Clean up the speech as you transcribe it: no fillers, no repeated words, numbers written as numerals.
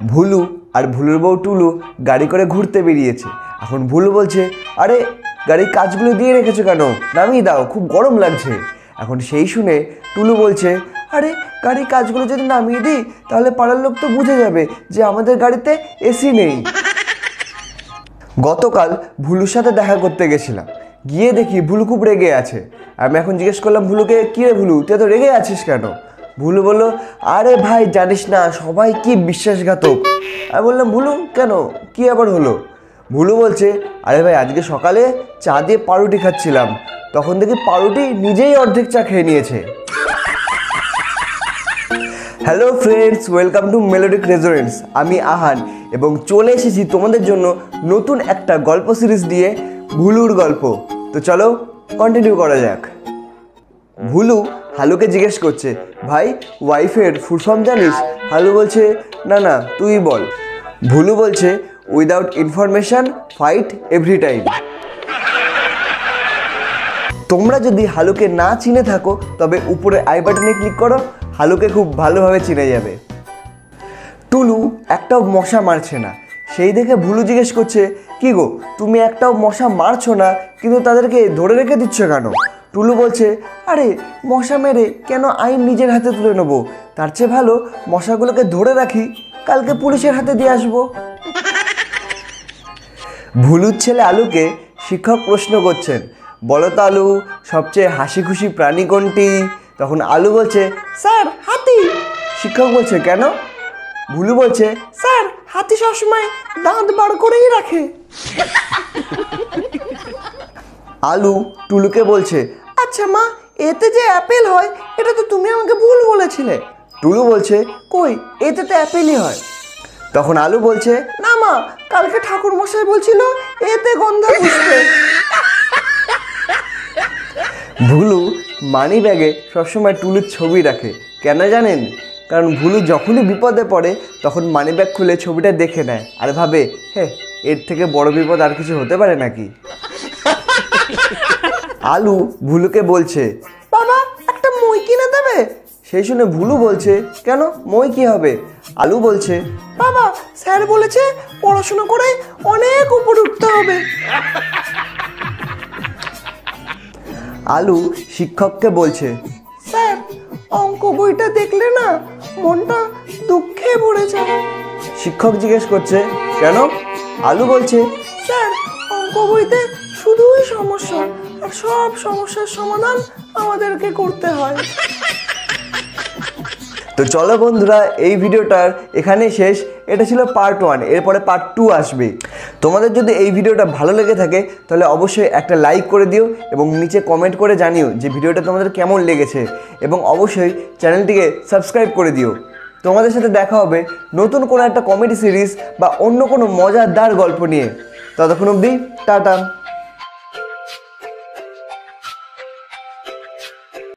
ভুলু আর ভুলুর বউ টুলু গাড়ি করে ঘুরতে বেরিয়েছে। এখন ভুলু বলছে, আরে গাড়ির কাজগুলো দিয়ে রেখেছো কেন, নামিয়ে দাও, খুব গরম লাগছে। এখন সেই শুনে টুলু বলছে, আরে গাড়ির কাজগুলো যদি নামিয়ে দিই তাহলে পাড়ার লোক তো বুঝে যাবে যে আমাদের গাড়িতে এসি নেই। গতকাল ভুলুর সাথে দেখা করতে গেছিলাম, গিয়ে দেখি ভুলু খুব রেগে আছে। আমি এখন জিজ্ঞেস করলাম ভুলুকে, কী রে ভুলু, তুই তো রেগে আছিস কেন? ভুলু বলল, আরে ভাই জানিস না সবাই কি বিশ্বাসঘাতক। আমি বললাম, ভুলু কেন, কি আবার হলো? ভুলু বলছে, আরে ভাই আজকে সকালে চা দিয়ে পাউরুটি খাচ্ছিলাম, তখন দেখি পাউরুটি নিজেই অর্ধেক চা খেয়ে নিয়েছে। Hello friends, welcome to melodic resonance. আমি আহান এবং চলে এসেছি তোমাদের জন্য নতুন একটা গল্প সিরিজ দিয়ে, ভুলুর গল্প। তো চলো কন্টিনিউ করা যাক। ভুলু হালুকে জিজ্ঞেস করছে, ভাই ওয়াইফের ফুল ফর্ম জানিস? হালু বলছে, না না তুই বল। ভুলু বলছে, without information fight every time. তোমরা যদি হালুকে না চিনে থাকো তবে উপরে আই বাটনে ক্লিক করো, হালুকে খুব ভালোভাবে চিনে যাবে। টুলু একটাও মশা মারছে না, সেই দেখে ভুলু জিজ্ঞেস করছে, কি গো তুমি একটাও মশা মারছো না কিন্তু তাদেরকে ধরে রেখে দিচ্ছ কেন? টুলু বলছে, আরে মশা মেরে কেন আইন নিজের হাতে তুলে নেবো, তার চেয়ে ভালো মশাগুলোকে ধরে রাখি, কালকে পুলিশের হাতে দিয়ে আসবো। ভুলুর ছেলে আলুকে শিক্ষক প্রশ্ন করছেন, বলো তো আলু, সবচেয়ে হাসি খুশি প্রাণী কোনটি? তখন আলু বলছে, স্যার হাতি। শিক্ষক বলছে, কেন? ভুলু বলছে, স্যার হাতি সবসময় দাঁত বার করেই রাখে। আলু টুলুকে বলছে, আচ্ছা মা, এতে যে অ্যাপেল হয় এটা তো তুমি আমাকে ভুল বলেছিলে। টুলু বলছে, কই, এতে তো অ্যাপেলই হয়। তখন আলু বলছে, না মা, কালকে ঠাকুর মশাই বলছিল এতে গন্ধ পুষ্পে। ভুলু মানি ব্যাগে সবসময় টুলুর ছবি রাখে, কেন জানেন? কারণ ভুলু যখনই বিপদে পড়ে তখন মানি ব্যাগ খুলে ছবিটা দেখে নেয় আর ভাবে, হ্যাঁ এর থেকে বড় বিপদ আর কিছু হতে পারে নাকি। আলু ভুলুকে বলছে, বাবা একটা মই কিনে দেবে? সেই শুনে ভুলু বলছে, কেন, মই কি হবে? আলু বলছে, বাবা স্যার বলেছে পড়াশোনা করে অনেক উপরে উঠতে হবে। আলু শিক্ষককে বলছে, স্যার অঙ্ক বইটা দেখলে না মনটা দুঃখে ভরে যায়। শিক্ষক জিজ্ঞেস করছে, কেন? আলু বলছে, স্যার অঙ্ক বইতে শুধুই সমস্যা, আর সব সমস্যার সমাধান আমাদেরকে করতে হয়। তো চলো বন্ধুরা, এই ভিডিওটার এখানেই শেষ। এটা ছিল পার্ট 1, এরপরে পার্ট 2 আসবে। তোমাদের যদি এই ভিডিওটা ভালো লেগে থাকে তাহলে অবশ্যই একটা লাইক করে দিও এবং নিচে কমেন্ট করে জানিও যে ভিডিওটা তোমাদের কেমন লেগেছে, এবং অবশ্যই চ্যানেলটিকে সাবস্ক্রাইব করে দিও। তোমাদের সাথে দেখা হবে নতুন কোনো একটা কমেডি সিরিজ বা অন্য কোনো মজাদার গল্প নিয়ে। ততক্ষণ অবধি টাটা।